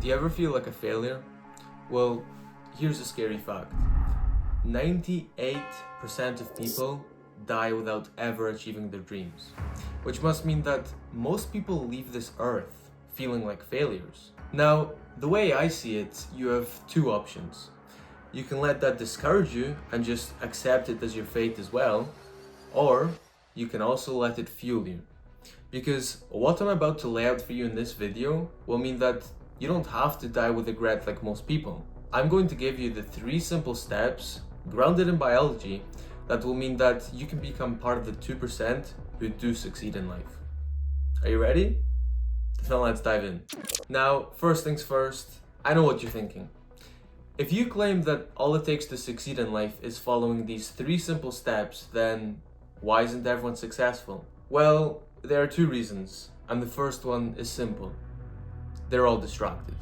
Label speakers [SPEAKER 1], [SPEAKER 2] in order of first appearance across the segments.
[SPEAKER 1] Do you ever feel like a failure? Well, here's a scary fact. 98% of people die without ever achieving their dreams, which must mean that most people leave this earth feeling like failures. Now, the way I see it, you have two options. You can let that discourage you and just accept it as your fate as well, or you can also let it fuel you. Because what I'm about to lay out for you in this video will mean that you don't have to die with regret like most people. I'm going to give you the 3 simple steps, grounded in biology, that will mean that you can become part of the 2% who do succeed in life. Are you ready? Then let's dive in. Now, first things first, I know what you're thinking. If you claim that all it takes to succeed in life is following these 3 simple steps, then why isn't everyone successful? Well, there are 2 reasons, and the first one is simple. They're all distracted.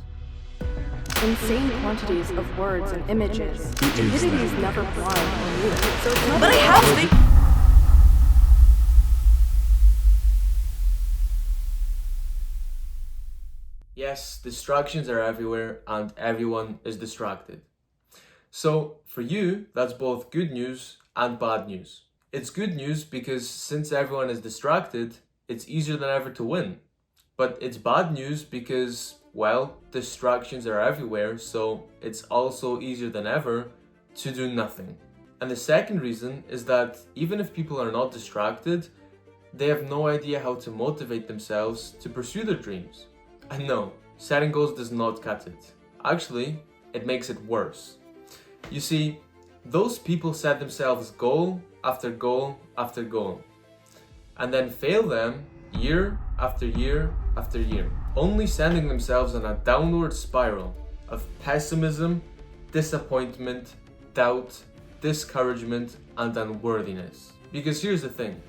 [SPEAKER 2] Insane quantities of words and images. Stupidity is never blind or mute. So it's not
[SPEAKER 3] But I have to.
[SPEAKER 1] Yes, distractions are everywhere and everyone is distracted. So for you, that's both good news and bad news. It's good news because since everyone is distracted, it's easier than ever to win. But it's bad news because, well, distractions are everywhere, so it's also easier than ever to do nothing. And the second reason is that even if people are not distracted, they have no idea how to motivate themselves to pursue their dreams. And no, setting goals does not cut it. Actually, it makes it worse. You see, those people set themselves goal after goal after goal, and then fail them year after year after year, only sending themselves on a downward spiral of pessimism, disappointment, doubt, discouragement, and unworthiness. Because here's the thing,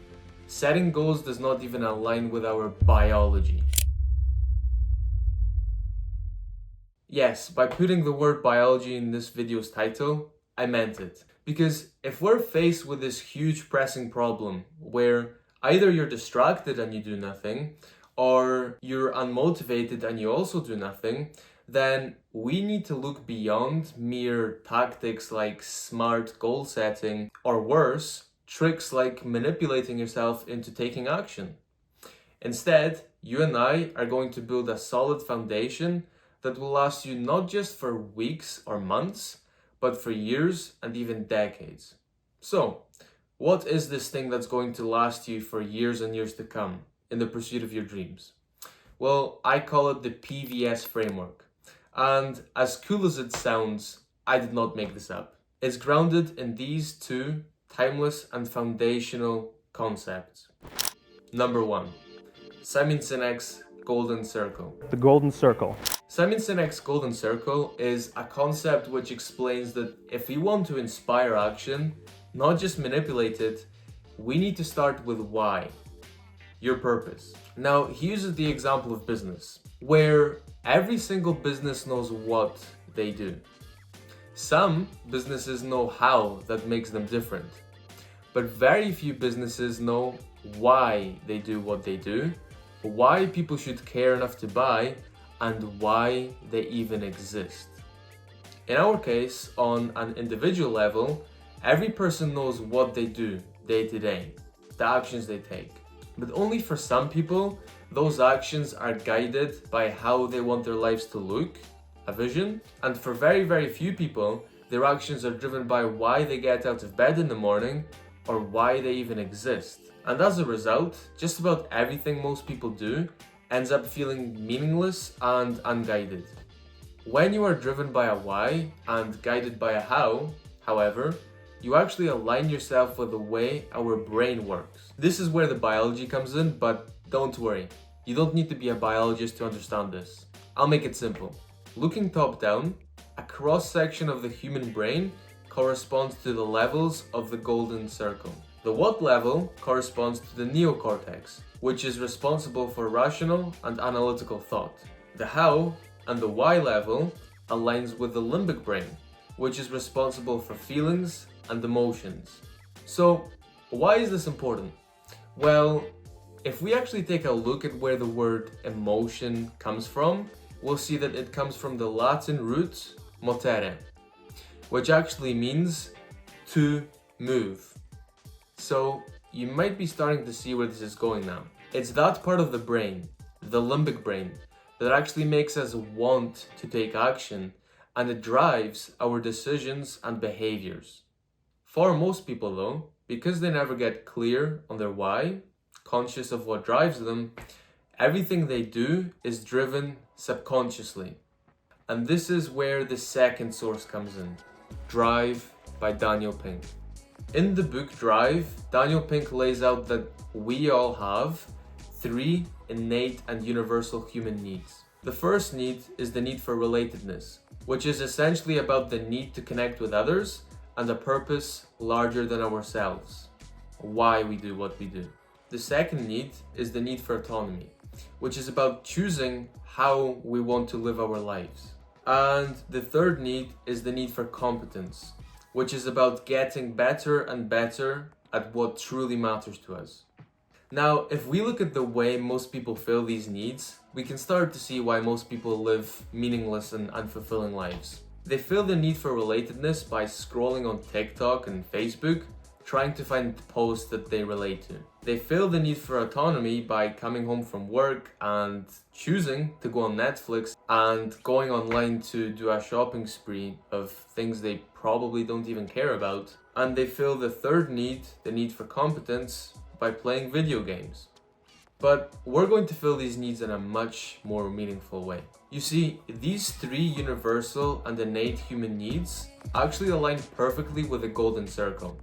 [SPEAKER 1] setting goals does not even align with our biology. Yes, by putting the word biology in this video's title, I meant it. Because if we're faced with this huge pressing problem where either you're distracted and you do nothing, or you're unmotivated and you also do nothing, then we need to look beyond mere tactics like smart goal setting, or worse, tricks like manipulating yourself into taking action. Instead, you and I are going to build a solid foundation that will last you not just for weeks or months, but for years and even decades. So, what is this thing that's going to last you for years and years to come in the pursuit of your dreams? Well, I call it the PVS framework. And as cool as it sounds, I did not make this up. It's grounded in these 2 timeless and foundational concepts. Number 1, Simon Sinek's Golden Circle.
[SPEAKER 4] The Golden Circle.
[SPEAKER 1] Simon Sinek's Golden Circle is a concept which explains that if we want to inspire action, not just manipulate it, we need to start with why, your purpose. Now, he uses the example of business, where every single business knows what they do. Some businesses know how that makes them different, but very few businesses know why they do what they do, why people should care enough to buy, and why they even exist. In our case, on an individual level, every person knows what they do day to day, the actions they take. But only for some people, those actions are guided by how they want their lives to look, a vision. And for very, very few people, their actions are driven by why they get out of bed in the morning or why they even exist. And as a result, just about everything most people do ends up feeling meaningless and unguided. When you are driven by a why and guided by a how, however, you actually align yourself with the way our brain works. This is where the biology comes in, but don't worry, you don't need to be a biologist to understand this. I'll make it simple. Looking top down, a cross-section of the human brain corresponds to the levels of the Golden Circle. The what level corresponds to the neocortex, which is responsible for rational and analytical thought. The how and the why level aligns with the limbic brain, which is responsible for feelings and emotions. So, why is this important? Well, if we actually take a look at where the word emotion comes from, we'll see that it comes from the Latin root motere, which actually means to move. So you might be starting to see where this is going now. It's that part of the brain, the limbic brain, that actually makes us want to take action, and it drives our decisions and behaviors. For most people though, because they never get clear on their why, conscious of what drives them, everything they do is driven subconsciously. And this is where the second source comes in, Drive by Daniel Pink. In the book Drive, Daniel Pink lays out that we all have 3 innate and universal human needs. The first need is the need for relatedness, which is essentially about the need to connect with others and a purpose larger than ourselves, why we do what we do. The second need is the need for autonomy, which is about choosing how we want to live our lives. And the third need is the need for competence, which is about getting better and better at what truly matters to us. Now, if we look at the way most people fill these needs, we can start to see why most people live meaningless and unfulfilling lives. They fill the need for relatedness by scrolling on TikTok and Facebook, trying to find posts that they relate to. They fill the need for autonomy by coming home from work and choosing to go on Netflix and going online to do a shopping spree of things they probably don't even care about. And they fill the third need, the need for competence, by playing video games. But we're going to fill these needs in a much more meaningful way. You see, these 3 universal and innate human needs actually align perfectly with the golden circle.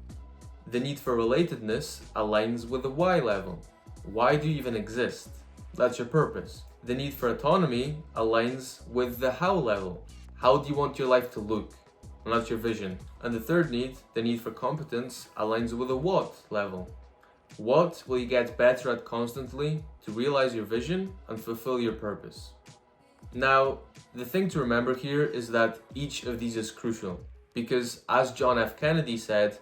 [SPEAKER 1] The need for relatedness aligns with the why level. Why do you even exist? That's your purpose. The need for autonomy aligns with the how level. How do you want your life to look? And that's your vision. And the third need, the need for competence, aligns with the what level. What will you get better at constantly to realize your vision and fulfill your purpose? Now, the thing to remember here is that each of these is crucial, because as John F. Kennedy said,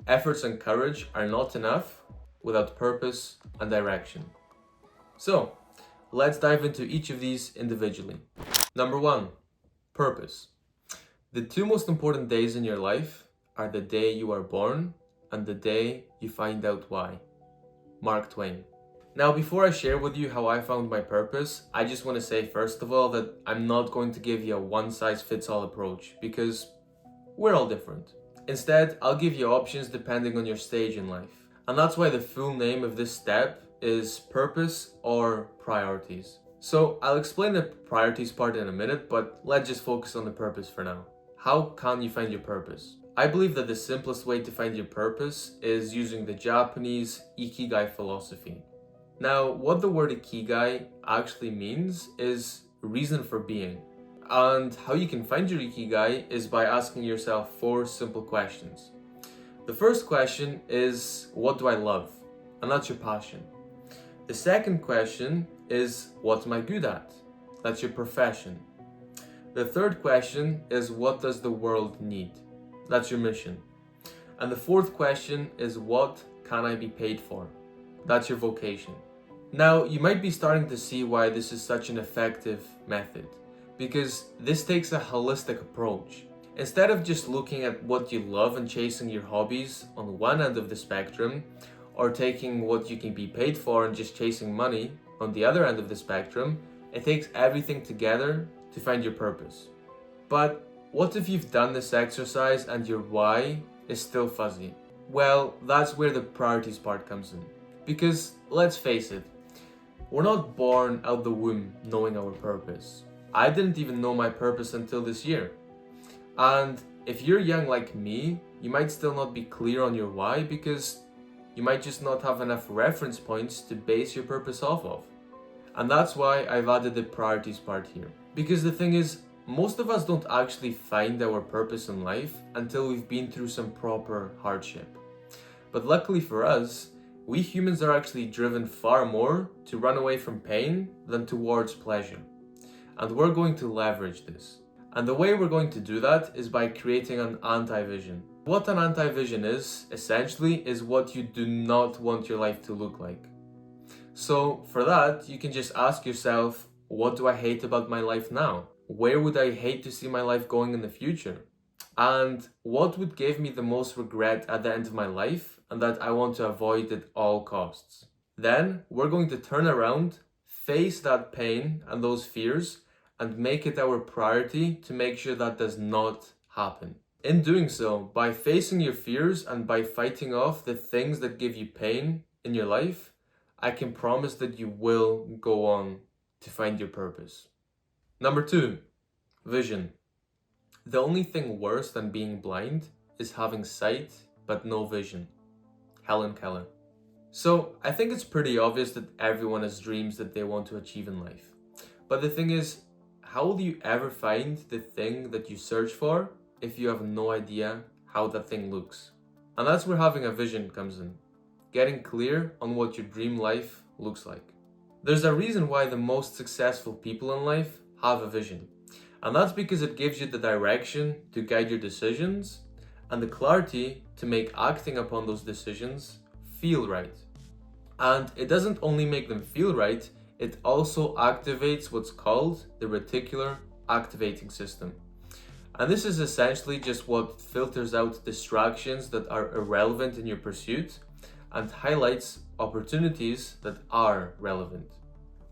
[SPEAKER 1] efforts and courage are not enough without purpose and direction. So, let's dive into each of these individually. Number 1, purpose. The 2 most important days in your life are the day you are born and the day you find out why. Mark Twain. Now, before I share with you how I found my purpose, I just want to say first of all that I'm not going to give you a one-size-fits-all approach, because we're all different. Instead, I'll give you options depending on your stage in life. And that's why the full name of this step is purpose or priorities. So I'll explain the priorities part in a minute, but let's just focus on the purpose for now. How can you find your purpose? I believe that the simplest way to find your purpose is using the Japanese ikigai philosophy. Now, what the word ikigai actually means is reason for being. And how you can find your ikigai is by asking yourself 4 simple questions. The first question is, what do I love? And that's your passion. The second question is, what am I good at? That's your profession. The third question is, what does the world need? That's your mission. And the fourth question is, what can I be paid for? That's your vocation. Now, you might be starting to see why this is such an effective method, because this takes a holistic approach. Instead of just looking at what you love and chasing your hobbies on one end of the spectrum, or taking what you can be paid for and just chasing money on the other end of the spectrum, it takes everything together to find your purpose. But what if you've done this exercise and your why is still fuzzy? Well, that's where the priorities part comes in. Because let's face it, we're not born out the womb knowing our purpose. I didn't even know my purpose until this year. And if you're young like me, you might still not be clear on your why, because you might just not have enough reference points to base your purpose off of. And that's why I've added the priorities part here. Because the thing is, most of us don't actually find our purpose in life until we've been through some proper hardship. But luckily for us, we humans are actually driven far more to run away from pain than towards pleasure. And we're going to leverage this. And the way we're going to do that is by creating an anti-vision. What an anti-vision is, essentially, is what you do not want your life to look like. So for that, you can just ask yourself, What do I hate about my life now? Where would I hate to see my life going in the future? And what would give me the most regret at the end of my life and that I want to avoid at all costs? Then we're going to turn around, face that pain and those fears, and make it our priority to make sure that does not happen. In doing so, by facing your fears and by fighting off the things that give you pain in your life, I can promise that you will go on to find your purpose. Number 2, vision. The only thing worse than being blind is having sight but no vision. Helen Keller. So I think it's pretty obvious that everyone has dreams that they want to achieve in life. But the thing is, how will you ever find the thing that you search for if you have no idea how that thing looks? And that's where having a vision comes in. Getting clear on what your dream life looks like. There's a reason why the most successful people in life have a vision. And that's because it gives you the direction to guide your decisions and the clarity to make acting upon those decisions feel right. And it doesn't only make them feel right, it also activates what's called the reticular activating system. And this is essentially just what filters out distractions that are irrelevant in your pursuit and highlights opportunities that are relevant.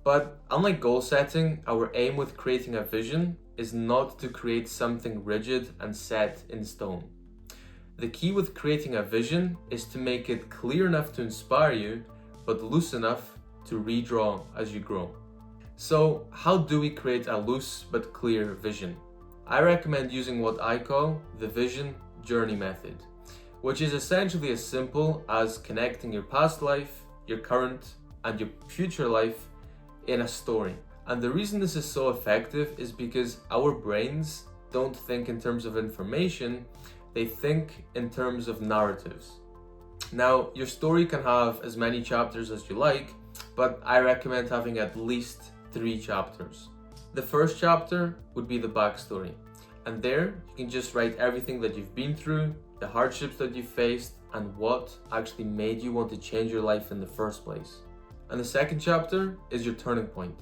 [SPEAKER 1] But unlike goal setting, our aim with creating a vision is not to create something rigid and set in stone. The key with creating a vision is to make it clear enough to inspire you, but loose enough to redraw as you grow. So how do we create a loose but clear vision? I recommend using what I call the vision journey method, which is essentially as simple as connecting your past life, your current, and your future life in a story. And the reason this is so effective is because our brains don't think in terms of information, they think in terms of narratives. Now, your story can have as many chapters as you like, but I recommend having at least 3 chapters. The first chapter would be the backstory, and there you can just write everything that you've been through, the hardships that you faced, and what actually made you want to change your life in the first place. And the second chapter is your turning point.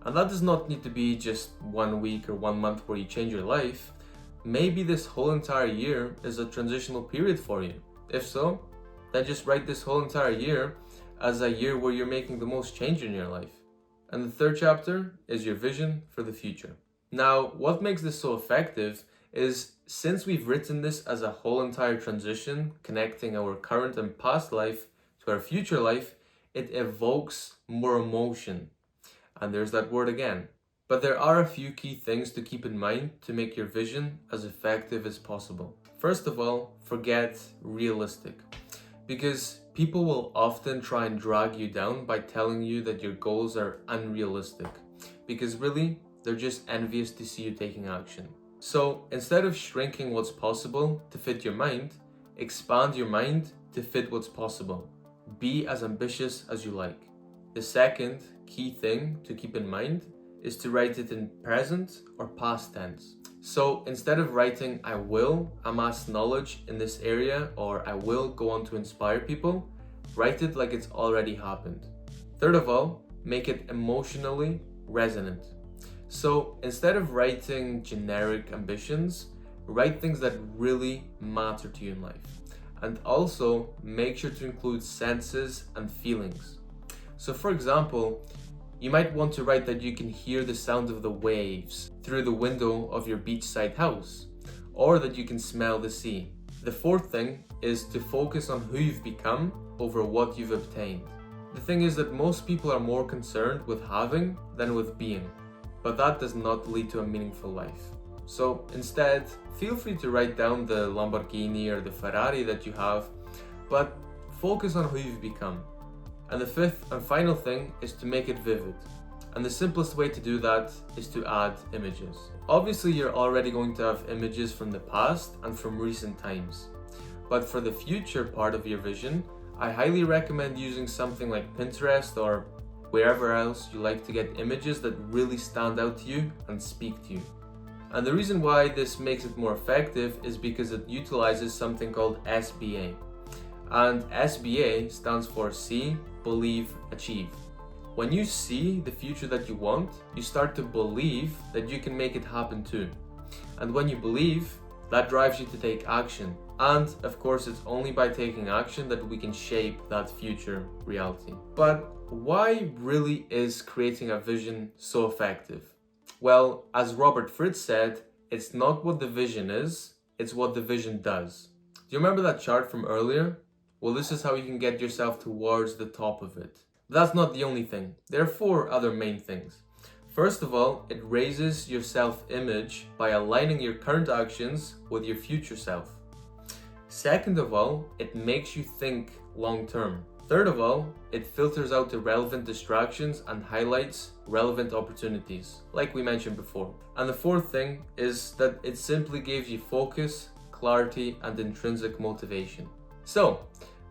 [SPEAKER 1] And that does not need to be just 1 week or 1 month where you change your life. Maybe this whole entire year is a transitional period for you. If so, then just write this whole entire year as a year where you're making the most change in your life. And the third chapter is your vision for the future. Now, what makes this so effective is since we've written this as a whole entire transition, connecting our current and past life to our future life, it evokes more emotion. And there's that word again. But there are a few key things to keep in mind to make your vision as effective as possible. First of all, forget realistic. Because people will often try and drag you down by telling you that your goals are unrealistic. Because really, they're just envious to see you taking action. So instead of shrinking what's possible to fit your mind, expand your mind to fit what's possible. Be as ambitious as you like. The second key thing to keep in mind is to write it in present or past tense. So instead of writing, I will amass knowledge in this area or I will go on to inspire people, write it like it's already happened. Third of all, make it emotionally resonant. So instead of writing generic ambitions, write things that really matter to you in life. And also make sure to include senses and feelings. So for example, you might want to write that you can hear the sound of the waves through the window of your beachside house, or that you can smell the sea. The fourth thing is to focus on who you've become over what you've obtained. The thing is that most people are more concerned with having than with being, but that does not lead to a meaningful life. So instead, feel free to write down the Lamborghini or the Ferrari that you have, but focus on who you've become. And the fifth and final thing is to make it vivid. And the simplest way to do that is to add images. Obviously, you're already going to have images from the past and from recent times. But for the future part of your vision, I highly recommend using something like Pinterest or wherever else you like to get images that really stand out to you and speak to you. And the reason why this makes it more effective is because it utilizes something called SBA. And SBA stands for See, Believe, Achieve. when you see the future that you want, you start to believe that you can make it happen too. And when you believe, that drives you to take action. And of course, it's only by taking action that we can shape that future reality. But why really is creating a vision so effective? Well, as Robert Fritz said, it's not what the vision is, it's what the vision does. Do you remember that chart from earlier? Well, this is how you can get yourself towards the top of it. But that's not the only thing. There are 4 other main things. First of all, it raises your self-image by aligning your current actions with your future self. Second of all, it makes you think long-term. Third of all, it filters out irrelevant distractions and highlights relevant opportunities, like we mentioned before. And the fourth thing is that it simply gives you focus, clarity, and intrinsic motivation. So,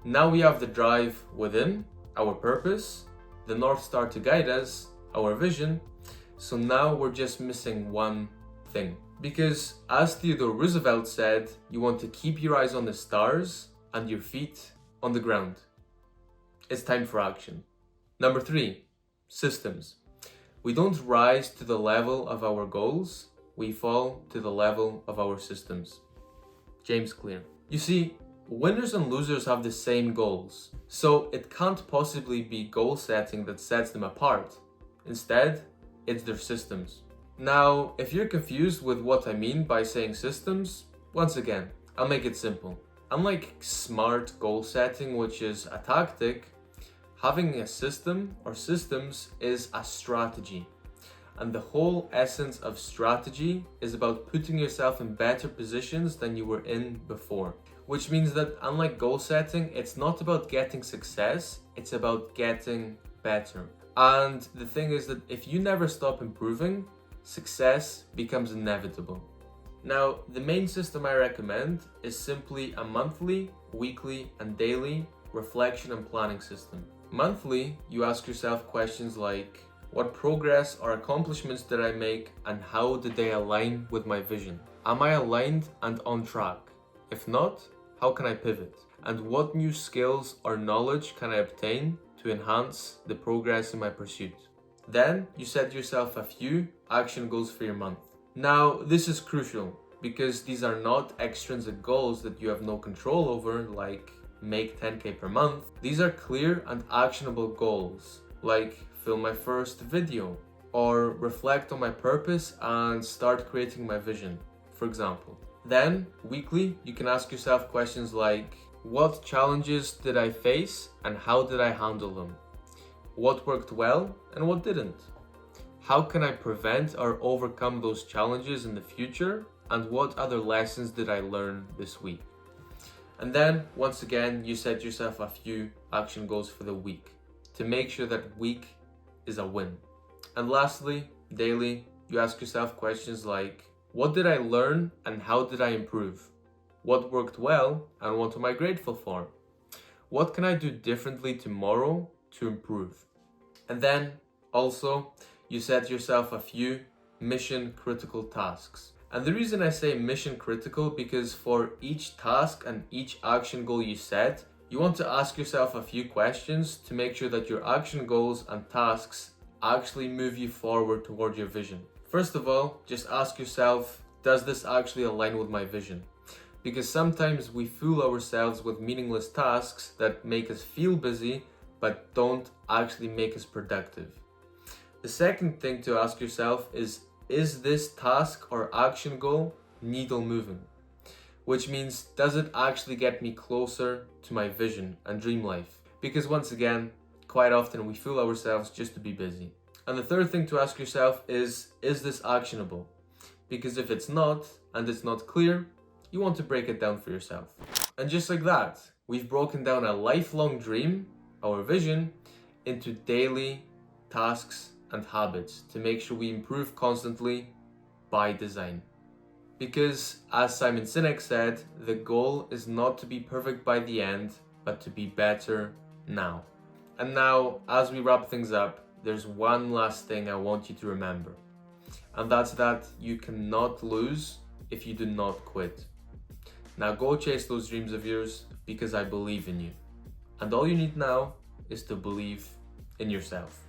[SPEAKER 1] now we have the drive within, our purpose, the North Star to guide us, our vision. So now we're just missing one thing. Because as Theodore Roosevelt said, you want to keep your eyes on the stars and your feet on the ground. It's time for action. Number 3, systems. We don't rise to the level of our goals, we fall to the level of our systems. James Clear. You see, winners and losers have the same goals, so it can't possibly be goal setting that sets them apart. Instead, it's their systems. Now, if you're confused with what I mean by saying systems, once again, I'll make it simple. Unlike smart goal setting, which is a tactic, having a system or systems is a strategy. And the whole essence of strategy is about putting yourself in better positions than you were in before. Which means that unlike goal setting, it's not about getting success, it's about getting better. And the thing is that if you never stop improving, success becomes inevitable. Now, the main system I recommend is simply a monthly, weekly, and daily reflection and planning system. Monthly, you ask yourself questions like, what progress or accomplishments did I make and how did they align with my vision? Am I aligned and on track? If not, how can I pivot? And what new skills or knowledge can I obtain to enhance the progress in my pursuit? Then you set yourself a few action goals for your month. Now, this is crucial because these are not extrinsic goals that you have no control over, like make 10K per month. These are clear and actionable goals, like film my first video or reflect on my purpose and start creating my vision, for example. Then, weekly, you can ask yourself questions like, what challenges did I face and how did I handle them? What worked well and what didn't? How can I prevent or overcome those challenges in the future? And what other lessons did I learn this week? And then, once again, you set yourself a few action goals for the week to make sure that week is a win. And lastly, daily, you ask yourself questions like, what did I learn and how did I improve? What worked well and what am I grateful for? What can I do differently tomorrow to improve? And then, also, you set yourself a few mission critical tasks. And the reason I say mission critical because for each task and each action goal you set, you want to ask yourself a few questions to make sure that your action goals and tasks actually move you forward toward your vision. First of all, just ask yourself, does this actually align with my vision? Because sometimes we fool ourselves with meaningless tasks that make us feel busy but don't actually make us productive. The second thing to ask yourself is this task or action goal needle moving? Which means, does it actually get me closer to my vision and dream life? Because once again, quite often we fool ourselves just to be busy. And the third thing to ask yourself is this actionable? Because if it's not, and it's not clear, you want to break it down for yourself. And just like that, we've broken down a lifelong dream, our vision, into daily tasks and habits to make sure we improve constantly by design. Because as Simon Sinek said, the goal is not to be perfect by the end, but to be better now. And now, as we wrap things up, there's one last thing I want you to remember. And that's that you cannot lose if you do not quit. Now go chase those dreams of yours because I believe in you. And all you need now is to believe in yourself.